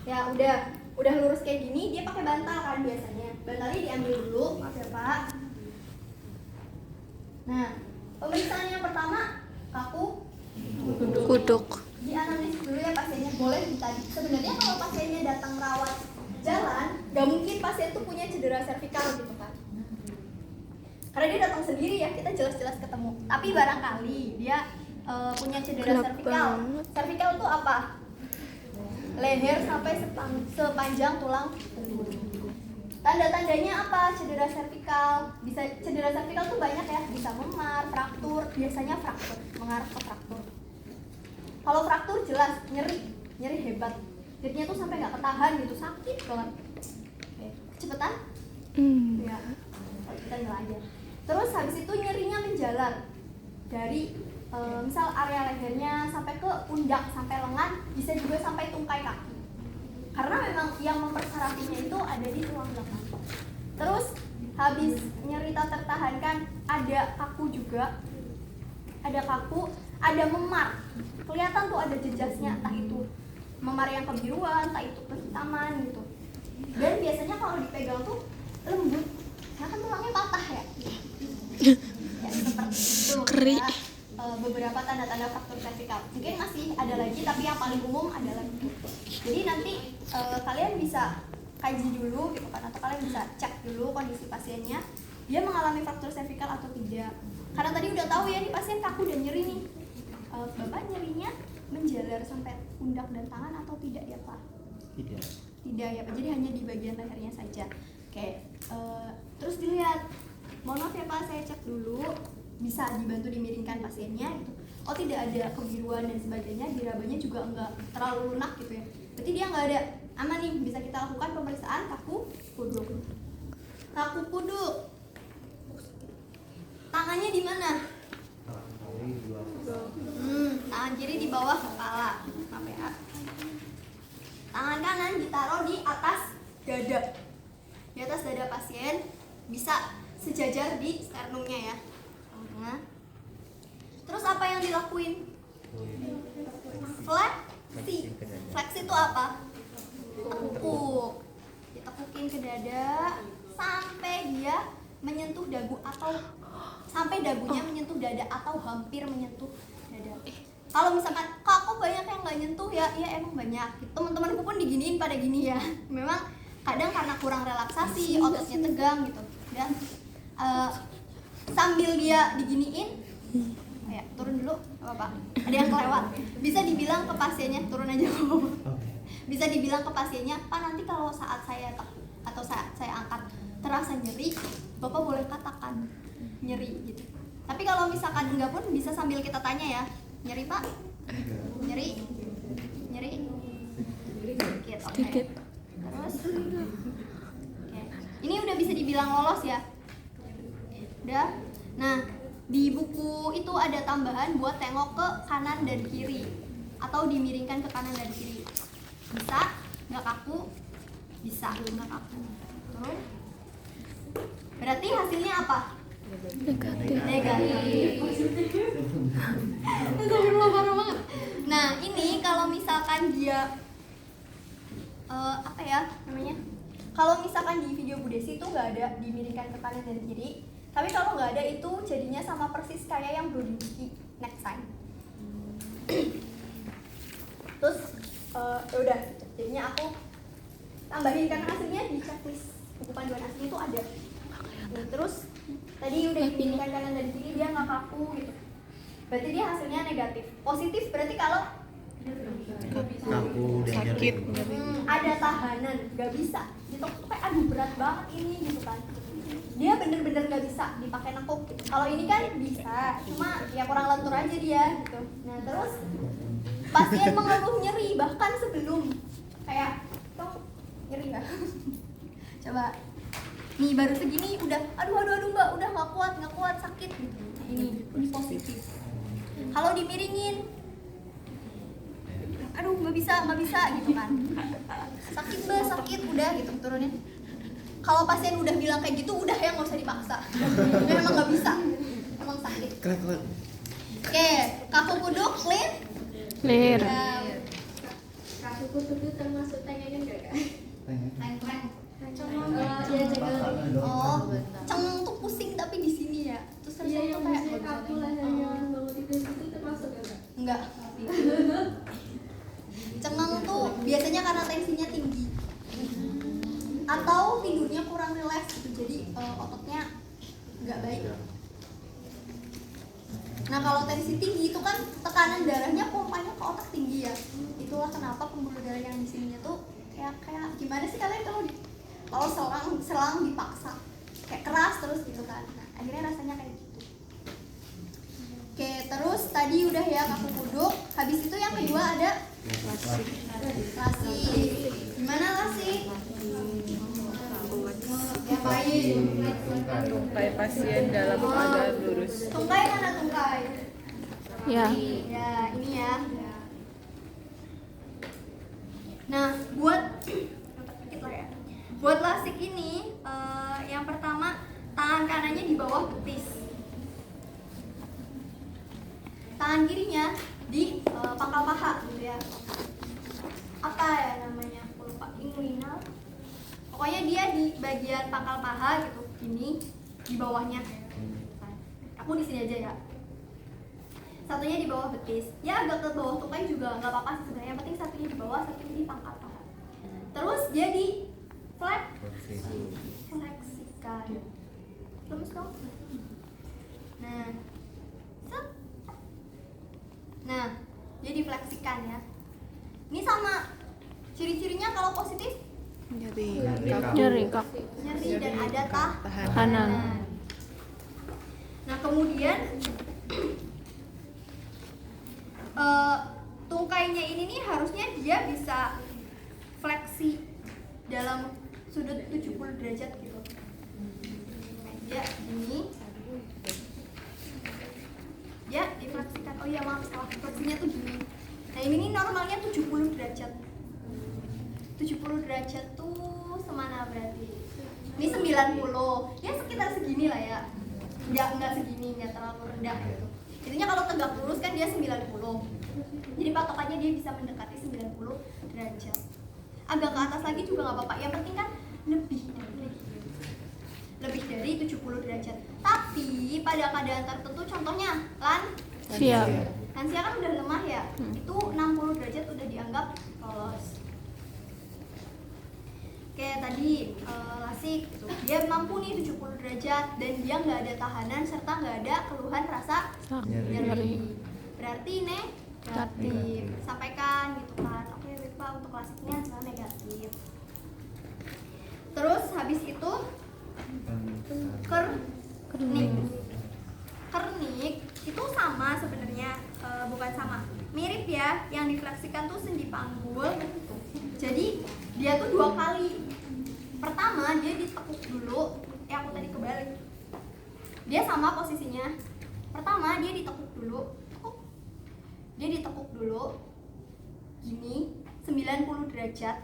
Ya udah lurus kayak gini, dia pakai bantal kan biasanya. Bantalnya diambil dulu, maaf ya Pak. Nah, pemeriksaan yang pertama kaku Kuduk. dianalisis dulu ya pasiennya. Boleh tadi. Sebenarnya kalau pasiennya datang rawat jalan, nggak mungkin pasien tuh punya cedera servikal gitu kan. Karena dia datang sendiri ya, kita jelas-jelas ketemu. Tapi barangkali dia punya cedera Gelap servikal. banget. Servikal tuh apa? Leher sampai sepanjang tulang punggung. Tanda-tandanya apa cedera servikal? Bisa cedera servikal tuh banyak ya, bisa memar, fraktur, biasanya fraktur, mengarah ke fraktur. Kalau fraktur jelas nyeri hebat. Nyerinya tuh sampai nggak ketahan gitu, sakit banget. Oke, cepetan? Ya, kita nyala aja. Terus habis itu nyerinya menjalar dari misal area lehernya sampai ke pundak, sampai lengan, bisa juga sampai tungkai kaki. Karena memang yang mempersaratinya itu ada di tulang belakang. Terus habis nyeri tak tertahankan, ada kaku juga, ada kaku, ada memar. Kelihatan tuh ada jejasnya, entah itu memar yang kebiruan, entah itu kehitaman gitu. Dan biasanya kalau dipegang tuh lembut, karena kan tulangnya patah ya. Ya seperti itu. Keri. Ya. Beberapa tanda-tanda fraktur servikal. Mungkin masih ada lagi, tapi yang paling umum adalah itu. Jadi nanti kalian bisa kaji dulu gitu kan, atau kalian bisa cek dulu kondisi pasiennya, dia mengalami fraktur servikal atau tidak. Karena tadi udah tahu ya nih pasien kaku dan nyeri nih. Bapak nyerinya menjalar sampai pundak dan tangan atau tidak ya Pak? Tidak ya Pak, jadi hanya di bagian lehernya saja. Oke, terus dilihat. Mohon maaf ya Pak, saya cek dulu. Bisa dibantu dimiringkan pasiennya gitu. Oh tidak ada kebiruan dan sebagainya, dirabanya juga enggak terlalu lunak gitu ya. Berarti dia enggak ada, aman nih, bisa kita lakukan pemeriksaan kaku kuduk. Kaku kuduk. Tangannya di mana? Tangan kiri di bawah kepala. Maaf ya. Tangan kanan ditaruh di atas dada. Di atas dada pasien, bisa sejajar di sternumnya ya. Nah, terus apa yang dilakuin? Fleksi. Fleksi itu apa? Tekuk. Ditekukin ke dada sampai dia menyentuh dagu atau sampai dagunya menyentuh dada atau hampir menyentuh dada. Kalau misalkan kok aku banyak yang nggak nyentuh ya, iya emang banyak. Teman-temanku pun diginiin pada gini ya. Memang kadang karena kurang relaksasi, ototnya tegang gitu. Dan sambil dia diginiin, ya turun dulu, apa-apa. Ada yang kelewat. Bisa dibilang ke pasiennya, turun aja. Bisa dibilang ke pasiennya, Pak nanti kalau saat saya atau saat saya angkat terasa nyeri, Bapak boleh katakan nyeri gitu. Tapi kalau misalkan enggak pun bisa sambil kita tanya ya, nyeri Pak? Nyeri? Sedikit, oke. Terus, oke. Ini udah bisa dibilang lolos ya. Udah. Nah, di buku itu ada tambahan buat tengok ke kanan dan kiri atau dimiringkan ke kanan dan kiri. Bisa, nggak kaku? Bisa, nggak kaku. Turun. Berarti hasilnya apa? Negatif. Parah banget. Nah, ini kalau misalkan dia apa ya namanya? Kalau misalkan di video Bu Desi itu nggak ada dimiringkan ke kanan dan kiri. Tapi kalau nggak ada itu jadinya sama persis kayak yang Brodinski neck sign. Terus udah jadinya aku tambahin karena hasilnya di checklist buku panduan asli itu ada. Nah, terus tadi udah dipinkan kanan dan kiri dia nggak kaku gitu. Berarti dia hasilnya negatif. Positif berarti kalau kaku dan sakit. ada tahanan, nggak bisa. Gitu kayak aduh berat banget ini gitu kan. Dia bener-bener nggak bisa dipakai nekuk gitu. Kalau ini kan bisa, cuma ya kurang lentur aja dia gitu. Nah terus pasien mengeluh nyeri bahkan sebelum kayak kamu nyeri nggak? Coba nih baru segini udah aduh mbak udah nggak kuat sakit gitu. Nah, ini positif. Kalau dimiringin aduh nggak bisa gitu kan, sakit mbak sakit udah gitu turunin. Kalau pasien udah bilang kayak gitu udah ya nggak usah dipaksa. Memang nggak bisa, emang sakit. Oke, kaku kuduk clear. Clear. Kaku kuduk termasuk tanyanya karena tensinya tinggi atau tidurnya kurang rileks gitu, jadi ototnya nggak baik. Nah kalau tensi tinggi itu kan tekanan darahnya, pompanya ke otak tinggi ya. Itulah kenapa pembuluh darah yang di sininya tuh kayak gimana sih kalian kalau selang dipaksa kayak keras terus gitu kan. Nah, akhirnya rasanya kayak gitu. Oke, terus tadi udah ya kaku kuduk. Habis itu yang kedua ada lasik. Gimana lasik? Tungkai pasien dalam keadaan lurus. Tungkai mana tungkai? Ya. Ya, ini ya. Nah, buat buat lasik ini yang pertama tangan kanannya di bawah betis. Tangan kirinya di pangkal paha gitu ya. Apa ya namanya? Aku lupa. Inguinal. Pokoknya dia di bagian pangkal paha gitu, gini di bawahnya. Aku di sini aja ya. Satunya di bawah betis. Ya agak ke bawah tungkai juga nggak apa-apa sih sebenarnya. Yang penting satunya di bawah, satunya di pangkal paha. Terus dia di fleksikan. Terus dong. Nah, set. Nah, dia difleksikan ya. Ini sama ciri-cirinya kalau positif Nyeri kaki. nyeri dan ada Tahanan. Nah kemudian tungkainya ini nih harusnya dia bisa fleksi dalam sudut 70 derajat gitu. Nah, dia ini dia difleksikan. Oh iya maaf, salah, fleksinya tuh gini. Nah ini nih normalnya 70 derajat. 70 derajat tuh semana berarti? Ini 90. Ya sekitar segini lah ya. Enggak segini, enggak terlalu rendah gitu. Intinya kalau tegak lurus kan dia 90. Jadi patokannya dia bisa mendekati 90 derajat. Agak ke atas lagi juga nggak apa-apa. Yang penting kan lebih dari 70 derajat. Tapi pada keadaan tertentu, contohnya Siap. lansia kan udah lemah ya. Itu 60 derajat udah dianggap lolos. Kayak tadi lasik gitu. Dia mampu nih 70 derajat dan dia nggak ada tahanan serta nggak ada keluhan rasa nyeri. Berarti negatif. Sampaikan gitu kan. Oke, Pak, untuk lasiknya adalah negatif. Terus habis itu kernik itu sama sebenarnya, bukan sama, mirip ya. Yang difleksikan tuh sendi panggul. Jadi dia tuh 2 kali. Pertama dia ditekuk dulu. Aku tadi kebalik. Dia sama posisinya. Pertama dia ditekuk dulu. Dia ditekuk dulu. Gini 90 derajat.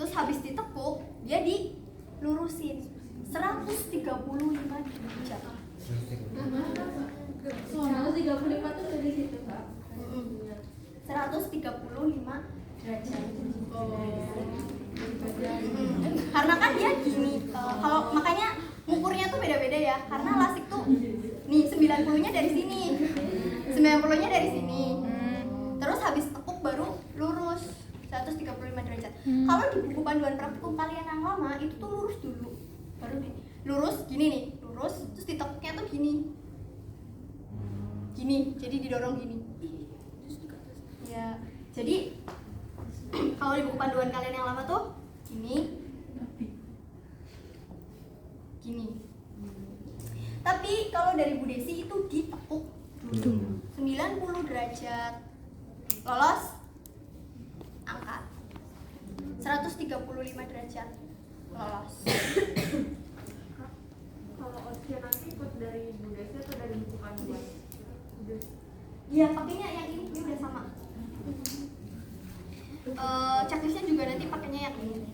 Terus habis ditekuk dia dilurusin 135 derajat. 135 tuh dari situ, Kak. 135 derajat. Karena kan dia gini, kalau makanya ngukurnya tuh beda-beda ya. Karena lasik tuh nih 90-nya dari sini. 90-nya dari sini. Terus habis tekuk baru lurus 135 derajat. Kalau di buku panduan praktikum kalian yang lama itu tuh lurus dulu. Baru gini. Lurus gini nih, lurus terus ditekuknya tuh gini. Gini, jadi didorong gini. Ya, jadi kalau di buku panduan kalian yang lama tuh gini. Tapi kalau dari Bu Desi itu ditekuk dulu 90 derajat. Lolos, angkat 135 derajat. Lolos. Kalau Oscar nanti ikut dari Bu Desi atau dari buku panduan? Iya, pakainya yang ini udah sama. Checklistnya juga nanti pakainya yang ini.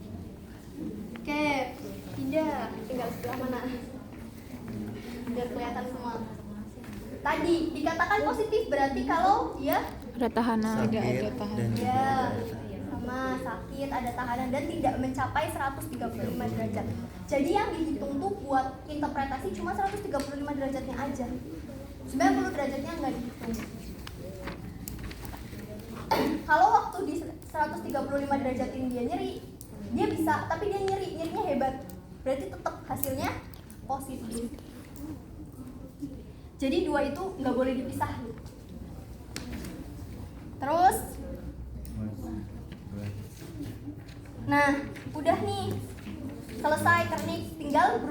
Oke, tinggal sebelah mana? Biar kelihatan semua. Tadi dikatakan positif berarti kalau dia Ada tahanan. Sakit Ada tahanan. dan ya juga sama sakit, ada tahanan dan tidak mencapai 135 derajat. Jadi yang dihitung tuh buat interpretasi cuma 135 derajatnya aja. 90 derajatnya nggak dihitung. Kalau waktu di 135 derajat ini dia nyeri, dia bisa, tapi dia nyerinya hebat, berarti tetap hasilnya positif. Jadi dua itu nggak boleh dipisah. Terus, nah udah nih selesai kernik, tinggal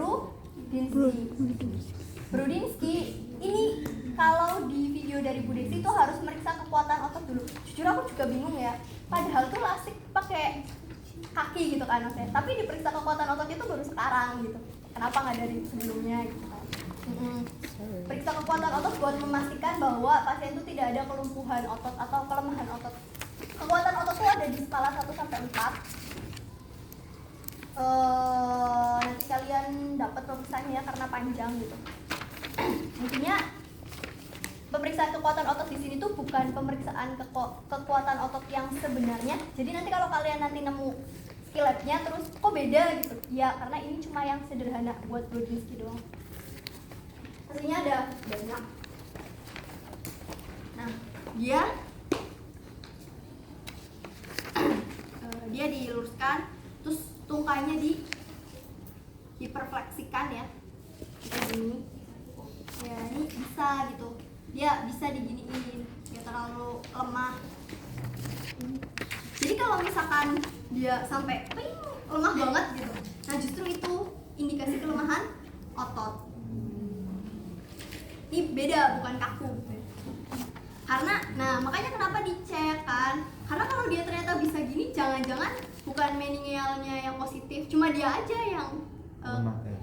Brudinski. Ini kalau di video dari Bu Desi itu harus meriksa kekuatan otot dulu. Jujur aku juga bingung ya. Padahal tuh lasik pakai kaki gitu kan maksudnya. Tapi diperiksa kekuatan ototnya itu baru sekarang gitu. Kenapa nggak dari sebelumnya gitu kan? Periksa kekuatan otot buat memastikan bahwa pasien itu tidak ada kelumpuhan otot atau kelemahan otot. Kekuatan otot itu ada di skala 1 sampai 4. Nanti kalian dapat pemeriksaannya karena panjang gitu. Intinya pemeriksaan kekuatan otot di sini tuh bukan pemeriksaan kekuatan otot yang sebenarnya. Jadi nanti kalau kalian nanti nemu skill lab-nya terus kok beda gitu. Ya karena ini cuma yang sederhana buat Brudinski doang. Hasilnya ada banyak. Nah, dia diluruskan, terus tungkainya hiperfleksikan ya. Kayak gini. Ya, ini bisa gitu. Dia bisa diginiin, nggak terlalu lemah. Jadi kalau misalkan dia sampai lemah banget gitu, nah justru itu indikasi kelemahan otot. Ini beda, bukan kaku. Karena, nah makanya kenapa dicek kan? Karena kalau dia ternyata bisa gini, jangan-jangan bukan meningealnya yang positif, cuma dia aja yang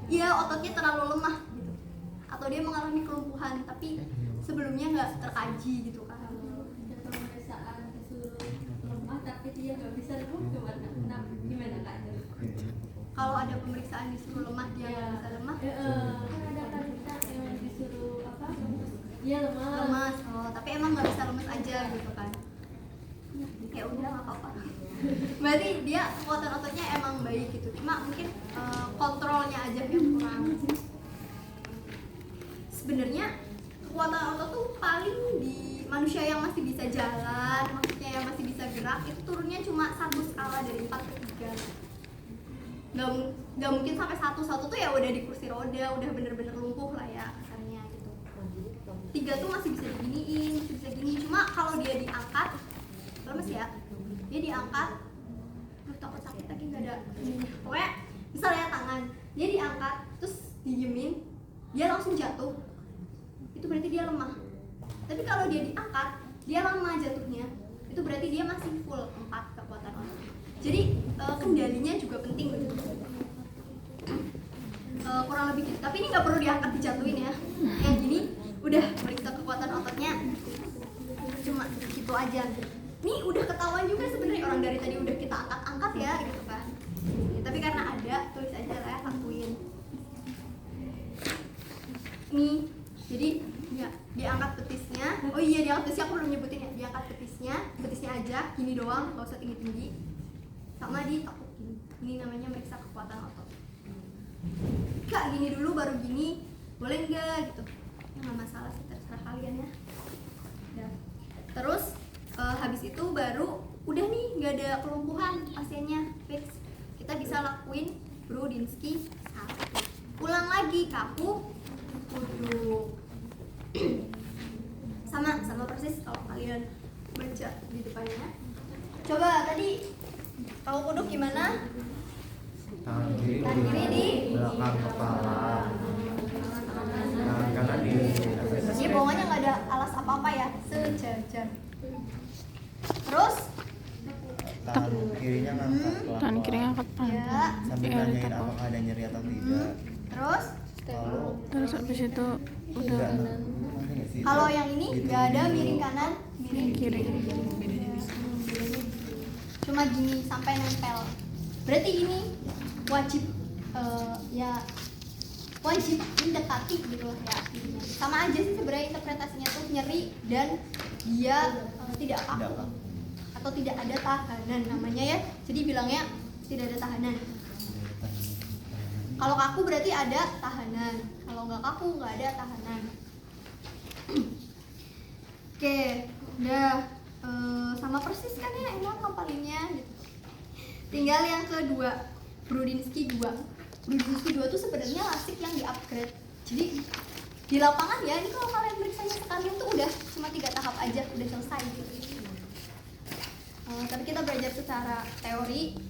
iya ototnya terlalu lemah gitu, atau dia mengalami kelumpuhan tapi sebelumnya nggak terkaji gitu kan. Pemeriksaan disuruh lemah tapi dia nggak bisa lemah gimana kak? Kalau ada pemeriksaan disuruh lemah dia nggak bisa lemah. Kan ada wanita yang disuruh apa? Dia Lemas, oh tapi emang nggak bisa lemas aja gitu kan? Ya udah nggak apa-apa. Berarti dia kekuatan ototnya emang baik gitu, cuma mungkin kontrolnya aja yang kurang. Sebenarnya kekuatan otot tuh paling di manusia yang masih bisa jalan, maksudnya yang masih bisa gerak, itu turunnya cuma 1 skala dari 4 ke 3. Nggak mungkin sampai 1 tuh ya udah di kursi roda, udah bener-bener lumpuh lah ya kasarnya gitu. 3 tuh masih bisa diginiin, masih bisa gini, cuma kalau dia diangkat, lemes ya, dia diangkat, takut sakit lagi nggak ada ininya. Pokoknya misalnya tangan, dia diangkat, terus didiemin, dia langsung jatuh, itu berarti dia lemah. Tapi kalau dia diangkat, dia lama jatuhnya, itu berarti dia masih full 4 kekuatan otot. Jadi kendalinya juga penting gitu. Kurang lebih gitu. Tapi ini nggak perlu diangkat dijatuhin ya. Yang gini udah periksa kekuatan ototnya, cuma gitu aja. Ini udah ketahuan juga sebenarnya, orang dari tadi udah kita angkat-angkat ya gitu kan. Ya, tapi karena ada, tulis aja lah ya, lakuin. Nih, jadi ya, diangkat betisnya. Oh iya, diangkat betisnya aku belum nyebutin ya. Diangkat betisnya aja, gini doang, nggak usah tinggi-tinggi. Sama ditekuk gini. Ini namanya meriksa kekuatan otot. Kak, gini dulu baru gini, boleh nggak gitu? Nggak masalah sih, terserah kalian ya. Udah. Terus habis itu baru udah nih nggak ada kelumpuhan pasiennya, fix. Kita bisa lakuin Brudinski 1. Ulang lagi, kaku, duduk. sama persis kalau kalian baca di depannya. Coba tadi kalau kuduk gimana? Tangan kiri di belakang kepala, tangan kanan di atas. Ini bawahnya nggak ada alas apa-apa ya, sejajar. Terus Tangan kirinya ngangkat Tangan kiri angkat ya, sambil Ya, nanyain tetap. apakah ada nyeri atau tidak. terus Kalau Terus habis itu udah enggak, ngerti nggak sih? kalau yang ini Gitu. nggak ada miring kanan, miring Kiri. Cuma gini sampai nempel. Berarti ini wajib ya wajib mendekati gitu loh ya. Sama aja sih sebenarnya interpretasinya tuh nyeri dan dia tidak kaku Tidak kaku. atau tidak ada tahanan namanya ya. Jadi bilangnya tidak ada tahanan. Kalau kaku berarti ada tahanan. Kalau nggak kaku nggak ada tahanan. Oke, udah. sama persis kan ya, enak ngapalinnya gitu. Tinggal yang kedua, Brodinski 2. Brodinski 2 tuh sebenarnya lasik yang di-upgrade. Jadi di lapangan ya, ini kalau kalian periksanya sekalian tuh udah cuma 3 tahap aja, udah selesai gitu. Tapi kita belajar secara teori,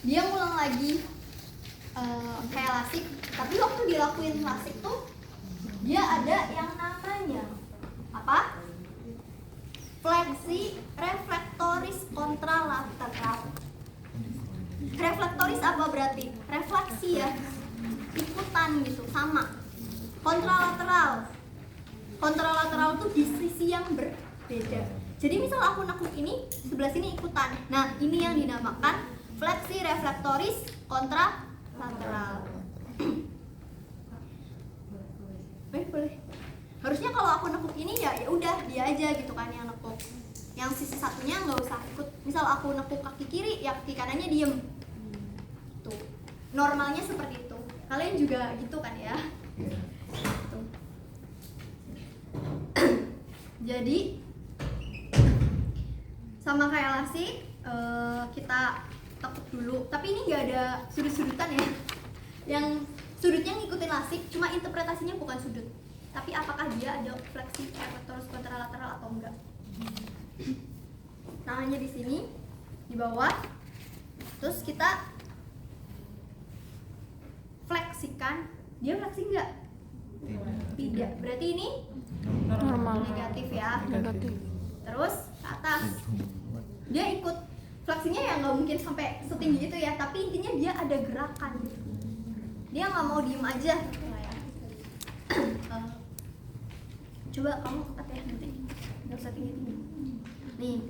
dia ngulang lagi kayak lasik, tapi waktu dilakuin lasik tuh dia ada yang namanya apa? Fleksi reflektoris kontralateral. Reflektoris apa berarti? Refleksi ya, ikutan gitu, sama. Kontralateral. Kontralateral tuh di sisi yang berbeda. Jadi misal aku nekuk ini, sebelah sini ikutan. Nah, ini yang dinamakan fleksi reflektoris kontralateral. Boleh. Harusnya kalau aku nekuk ini ya udah dia aja gitu kan yang nekuk. Yang sisi satunya nggak usah ikut. Misal aku nekuk kaki kiri, ya kaki kanannya diem. Tuh. Normalnya seperti itu. Kalian juga gitu kan ya? Tuh. Jadi sama kayak lasik, kita tekuk dulu. Tapi ini nggak ada sudut-sudutan ya. Yang sudutnya ngikutin lasik, cuma interpretasinya bukan sudut. Tapi apakah dia ada fleksi reflektoris kontralateral atau enggak? Tangannya di sini, di bawah. Terus kita fleksikan. Dia fleksi enggak? Tidak. Berarti ini normal. negatif ya. Negatif. Terus ke atas. Dia ikut fleksinya ya nggak mungkin sampai setinggi itu ya, tapi intinya dia ada gerakan. Dia nggak mau diem aja. Coba kamu angkat ya nanti, nggak usah tinggi-tinggi. Nih,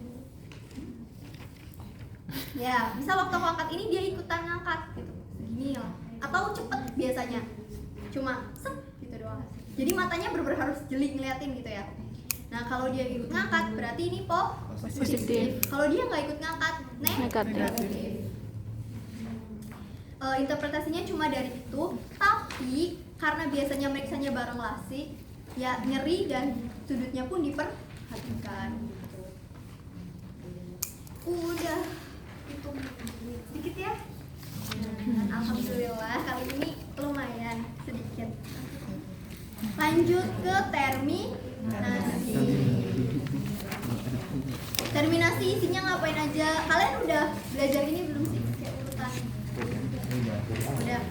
ya bisa waktu aku angkat ini dia ikutan ngangkat gitu, segini lah. Atau cepet biasanya, cuma set gitu doang. Jadi matanya bener-bener harus jeli ngeliatin gitu ya. Nah kalau dia ikut ngangkat berarti ini positif. Kalau dia nggak ikut ngangkat, negatif. Interpretasinya cuma dari itu, tapi karena biasanya meriksanya bareng lasik, ya nyeri dan sudutnya pun diperhatikan. Udah itu sedikit ya. Dan alhamdulillah kali ini lumayan sedikit. Lanjut ke terminasi. Terminasi isinya ngapain aja? Kalian udah belajar ini belum sih? Kayak urutan. Udah.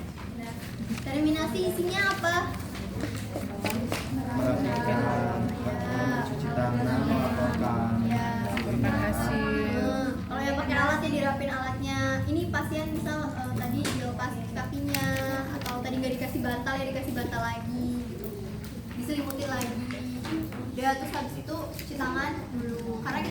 Terminasi isinya apa? Cuci tangan, melaporkan hasil. Kalau yang pakai alat ya dirapin alatnya. Ini pasien misal tadi dilepas kakinya atau tadi nggak dikasih bantal ya dikasih bantal lagi gitu. Diselimutin lagi. Udah terus habis itu cuci tangan dulu. Karena